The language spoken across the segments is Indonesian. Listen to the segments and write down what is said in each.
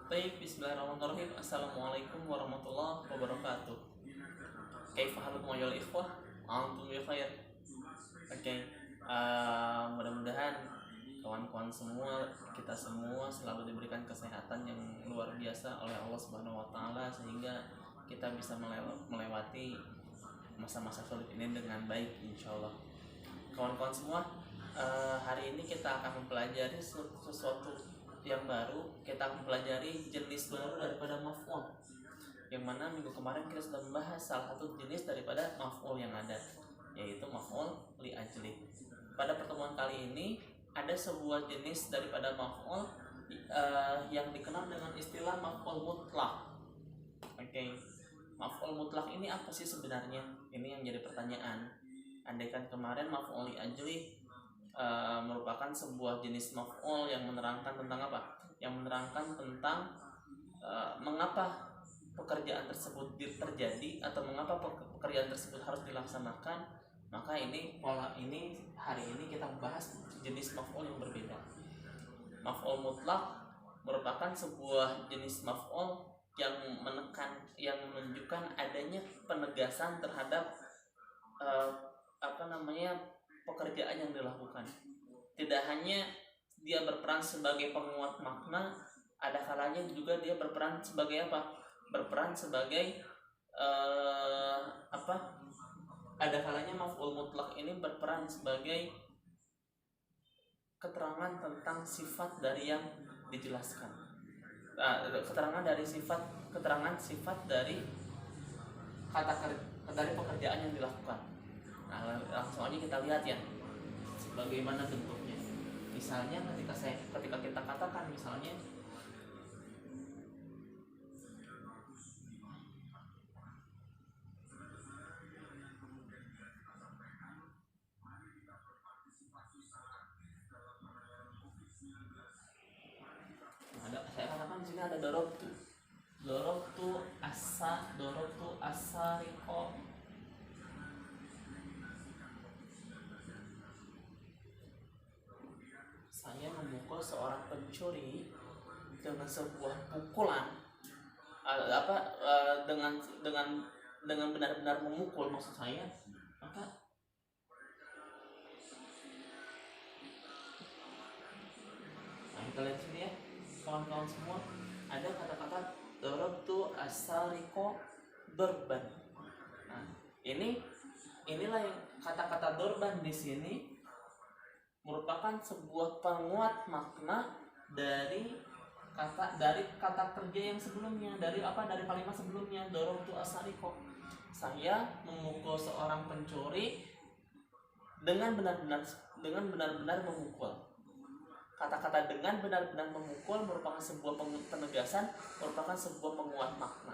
Baik, bismillahirrahmanirrahim. Assalamualaikum warahmatullahi wabarakatuh. Kaifa halukum ayyuhal ikhwah? Antum bi khair. Oke. Mudah-mudahan kawan-kawan semua, kita semua selalu diberikan kesehatan yang luar biasa oleh Allah Subhanahu wa taala sehingga kita bisa melewati masa-masa sulit ini dengan baik insyaallah. Kawan-kawan semua, hari ini kita akan mempelajari sesuatu yang baru. Kita akan mempelajari jenis baru daripada maf'ul, yang mana minggu kemarin kita sudah membahas salah satu jenis daripada maf'ul yang ada, yaitu maf'ul li ajli. Pada pertemuan kali ini ada sebuah jenis daripada maf'ul yang dikenal dengan istilah maf'ul mutlak. Oke. Maf'ul mutlak ini apa sih sebenarnya? Ini yang jadi pertanyaan. Andaikan kemarin maf'ul li ajli merupakan sebuah jenis maf'ul yang menerangkan tentang apa? Yang menerangkan tentang mengapa pekerjaan tersebut terjadi atau mengapa pekerjaan tersebut harus dilaksanakan. Maka ini hari ini kita membahas jenis maf'ul yang berbeda. Maf'ul mutlak merupakan sebuah jenis maf'ul yang menunjukkan adanya penegasan terhadap pekerjaan yang dilakukan. Tidak hanya dia berperan sebagai penguat makna, ada kalanya juga dia berperan sebagai apa? Berperan sebagai ada kalanya maf'ul mutlak ini berperan sebagai keterangan tentang sifat dari yang dijelaskan. Keterangan sifat dari dari pekerjaan yang dilakukan. Nah, langsung aja kita lihat ya bagaimana bentuknya. Misalnya ketika kita katakan misalnya saya katakan di sini ada dorobtu asariko. Saya memukul seorang pencuri dengan sebuah pukulan, dengan benar-benar memukul maksud saya. Maka kita lihat sini ya kawan-kawan semua, ada kata-kata darabtu asariko dorban. Nah, inilah yang kata-kata dorban di sini merupakan sebuah penguat makna dari kata kerja yang sebelumnya, dari kalimat sebelumnya, darabtu asariko. Saya memukul seorang pencuri dengan benar-benar memukul. Kata-kata dengan benar-benar memukul merupakan sebuah penegasan, merupakan sebuah penguat makna.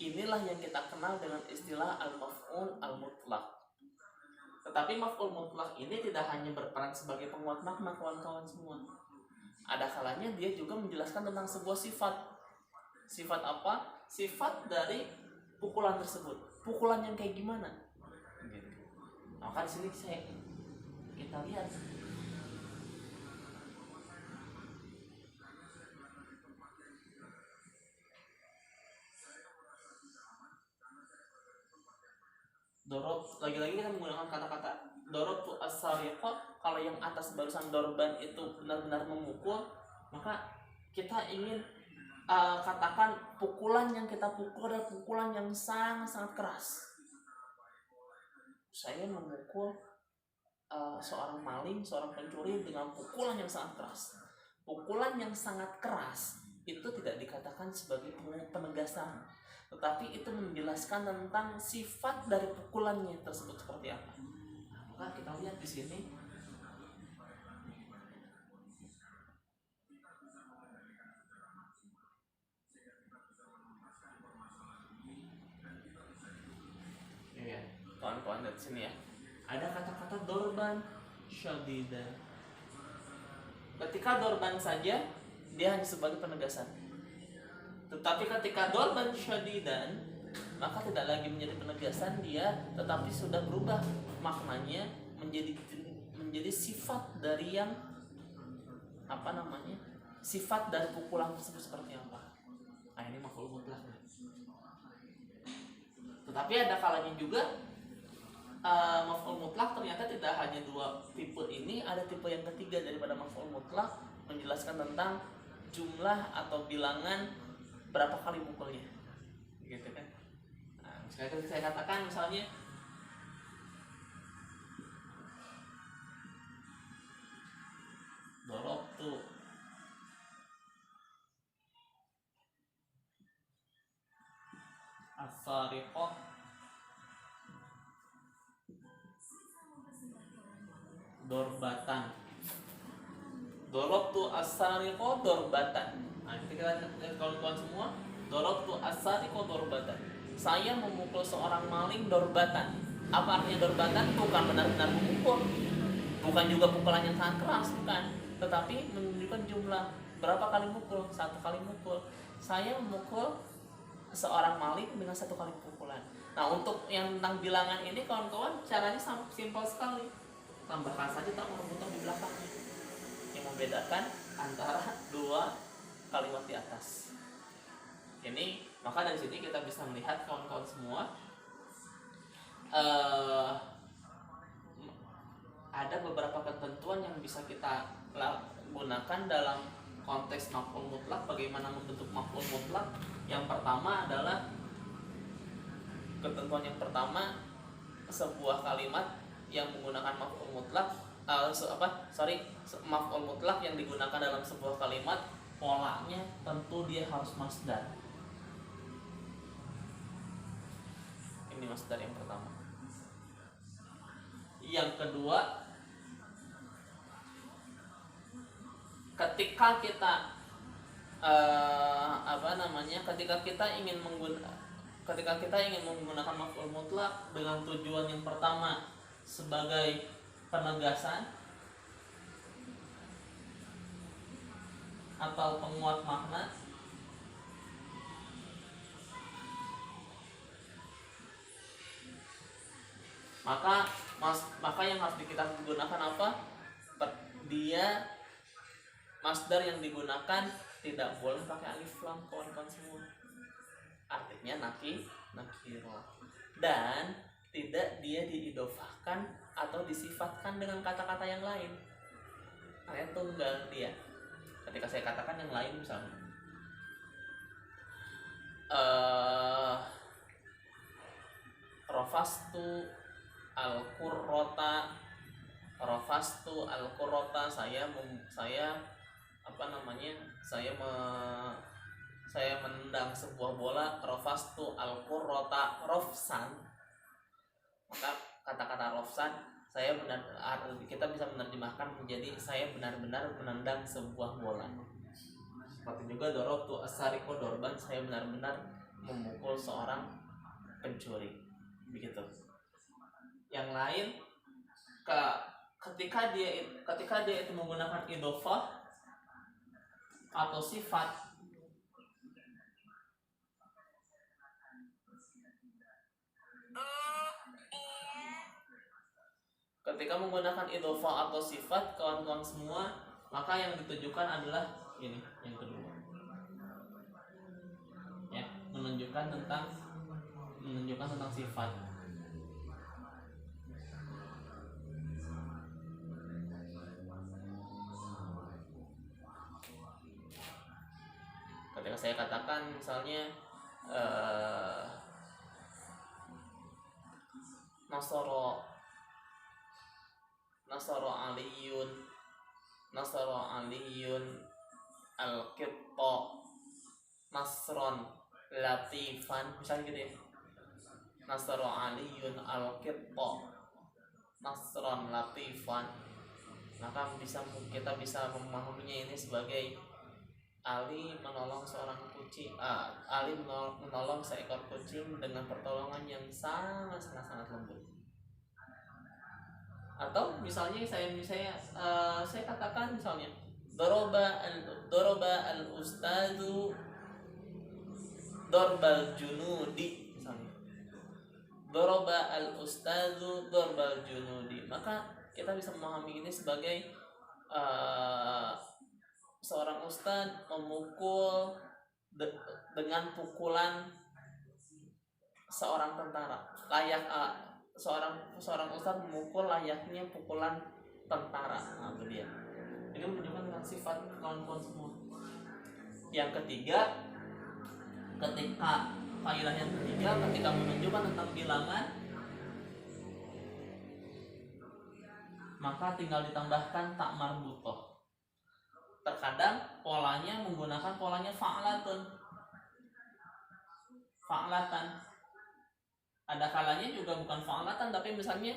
Inilah yang kita kenal dengan istilah al-maf'ul al-mutlak. Tetapi maf'ul mutlak ini tidak hanya berperan sebagai penguat makna kawan-kawan semua. Ada kalanya dia juga menjelaskan tentang sebuah sifat. Sifat apa? Sifat dari pukulan tersebut. Pukulan yang kayak gimana? Maka di sini kita lihat. Dorob, lagi-lagi kita menggunakan kata-kata dorob tu as-sariqah. Kalau yang atas barusan dorban itu benar-benar memukul, maka kita ingin katakan pukulan yang kita pukul adalah pukulan yang sangat-sangat keras. Saya memukul seorang maling, seorang pencuri dengan pukulan yang sangat keras. Pukulan yang sangat keras itu tidak dikatakan sebagai penegasan, tetapi itu menjelaskan tentang sifat dari pukulannya tersebut seperti apa. Nah, maka kita lihat di sini ya, kawan-kawan lihat sini ya. Ada kata-kata dorban syadida. Ketika dorban saja dia hanya sebagai penegasan. Tetapi ketika dorban syadidan, maka tidak lagi menjadi penegasan dia, tetapi sudah berubah maknanya menjadi sifat dari yang sifat dari pukulan tersebut seperti apa. Nah, ini maf'ul mutlak. Tetapi ada kalanya juga maf'ul mutlak ternyata tidak hanya dua tipe ini, ada tipe yang ketiga daripada maf'ul mutlak, menjelaskan tentang jumlah atau bilangan berapa kali mukulnya, gitu kan. Nah, misalnya saya katakan misalnya dorobtu as-sariqah dorbatan, dorobtu as-sariqah dorbatan. Nah, kita lihat kawan-kawan semua, dorobtu as-sariqah dorbatan. Saya memukul seorang maling dorbatan. Apa artinya dorbatan? Bukan benar-benar memukul, bukan juga pukulan yang sangat keras, bukan, tetapi menunjukkan jumlah berapa kali mukul. Satu kali mukul. Saya memukul seorang maling dengan satu kali pukulan. Nah, untuk yang tentang bilangan ini kawan-kawan, caranya simpel sekali. Tambahkan saja tak rubutan di belakangnya yang membedakan antara dua kalimat di atas. Ini maka dari sini kita bisa melihat kawan-kawan semua, ada beberapa ketentuan yang bisa kita gunakan dalam konteks maf'ul mutlak. Bagaimana membentuk maf'ul mutlak? Yang pertama adalah ketentuan yang pertama, sebuah kalimat yang menggunakan maf'ul mutlak maf'ul mutlak yang digunakan dalam sebuah kalimat, polanya tentu dia harus masdar. Ini masdar yang pertama. Yang kedua, ketika kita ketika kita ingin menggunakan maf'ul mutlak dengan tujuan yang pertama sebagai penegasan atau penguat makna, maka yang harus kita gunakan apa? Dia masdar yang digunakan tidak boleh pakai alif lam, kawan-kawan semua. Artinya nakiro, dan tidak dia diidofahkan atau disifatkan dengan kata-kata yang lain. Artinya tunggal dia. Ketika saya katakan yang lain misalnya, rofastu al-qurrota, saya menendang sebuah bola. Rofastu al-qurrota rofsan. Maka kata-kata rofsan kita bisa menerjemahkan menjadi saya benar-benar menendang sebuah bola. Seperti juga dorobtu as-sariqah dorban, saya benar-benar memukul seorang pencuri. Begitu. Yang lain, ketika dia itu menggunakan idofah atau sifat, ketika menggunakan idofah atau sifat, kawan-kawan semua, maka yang ditujukan adalah ini, yang kedua, ya, menunjukkan tentang sifat. Ketika saya katakan misalnya Nasoro Aliyun al-Qibta nasron latifan, misalnya gitu ya. Nasoro Aliyun al-Qibta nasron latifan, maka kita bisa memahaminya ini sebagai Ali menolong menolong seekor kucing dengan pertolongan yang sangat lembut. Atau misalnya saya katakan misalnya doroba al ustadu dorbal junudi, misalnya doroba al ustadu dorbal junudi, maka kita bisa memahami ini sebagai seorang ustadz memukul dengan pukulan seorang tentara, seorang ustadz memukul layaknya pukulan tentara. Nah, itu dia. Ini menunjukkan dengan sifat kawan-kawan semua. Yang ketiga, faedah yang ketiga, ketika menunjukkan tentang bilangan, maka tinggal ditambahkan tak marbutoh. Terkadang polanya menggunakan polanya fa'latun. Ada kalanya juga bukan fa'latan, tapi misalnya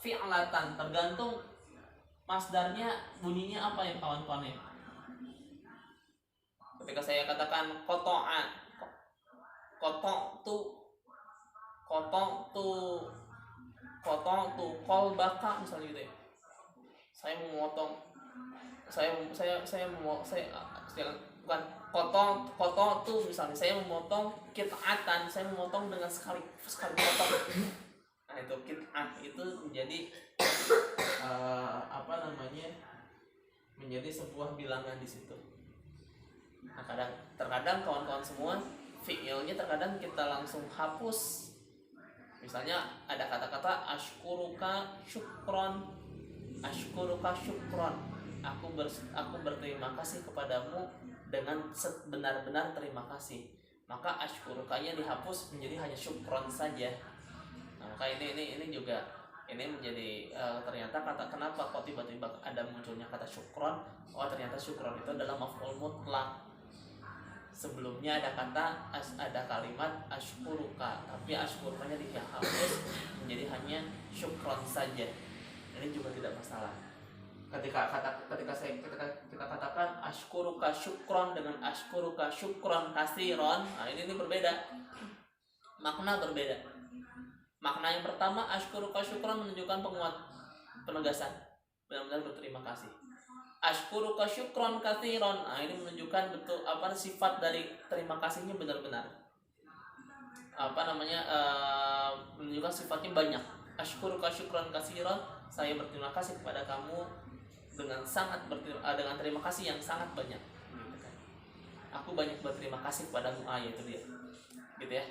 fi'latan, tergantung masdarnya bunyinya apa ya kawan-kawan ya. Ketika saya katakan koto'a, kotok tu kolbaka misalnya gitu ya. Saya memotong bukan kotok tuh misalnya saya memotong kit'atan, saya memotong dengan sekali potong. Nah itu kit'ah itu menjadi menjadi sebuah bilangan di situ. Nah terkadang kawan-kawan semua fi'ilnya terkadang kita langsung hapus. Misalnya ada kata-kata ashkuruka syukron. Aku berterima kasih kepadamu dengan sebenar-benar terima kasih. Maka ashkurukanya dihapus menjadi hanya syukron saja. Nah, maka ini juga ini menjadi ternyata kenapa kok tiba-tiba ada munculnya kata syukron? Oh, ternyata syukron itu adalah maf'ul mutlak. Sebelumnya ada kalimat ashkuruka, tapi ashkurukanya dihapus menjadi hanya syukron saja. Ini juga tidak masalah. Ketika kita katakan ashkuruka syukron dengan ashkuruka syukron kasiron, nah ini berbeda, makna berbeda. Makna yang pertama ashkuruka syukron menunjukkan penguat, penegasan, benar-benar berterima kasih. Ashkuruka syukron kasiron, nah ini menunjukkan betul sifat dari terima kasihnya benar-benar menunjukkan sifatnya banyak. Ashkuruka syukron kasiron, saya berterima kasih kepada kamu dengan terima kasih yang sangat banyak. Aku banyak berterima kasih kepadamu. Itu dia, gitu ya.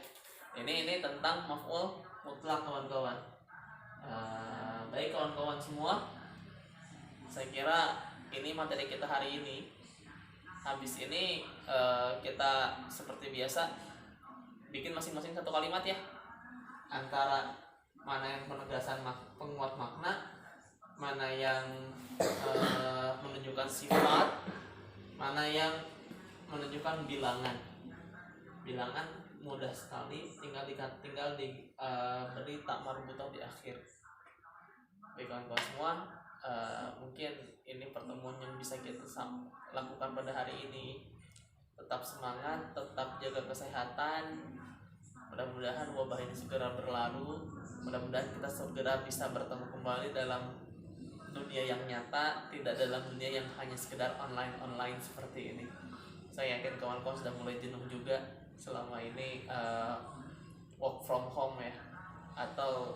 Ini tentang maf'ul mutlak kawan-kawan. Baik kawan-kawan semua, saya kira ini materi kita hari ini. Habis ini kita seperti biasa bikin masing-masing satu kalimat ya, antara mana yang penegasan penguat makna, mana yang menunjukkan sifat, mana yang menunjukkan bilangan. Bilangan mudah sekali, tinggal beri tak marbutoh di akhir. Baik kawan-kawan semua, mungkin ini pertemuan yang bisa kita lakukan pada hari ini. Tetap semangat, tetap jaga kesehatan. Mudah-mudahan wabah ini segera berlalu. Mudah-mudahan kita segera bisa bertemu kembali dalam dunia yang nyata, tidak dalam dunia yang hanya sekedar online seperti ini. Saya yakin kawan-kawan sudah mulai jenuh juga selama ini work from home ya, atau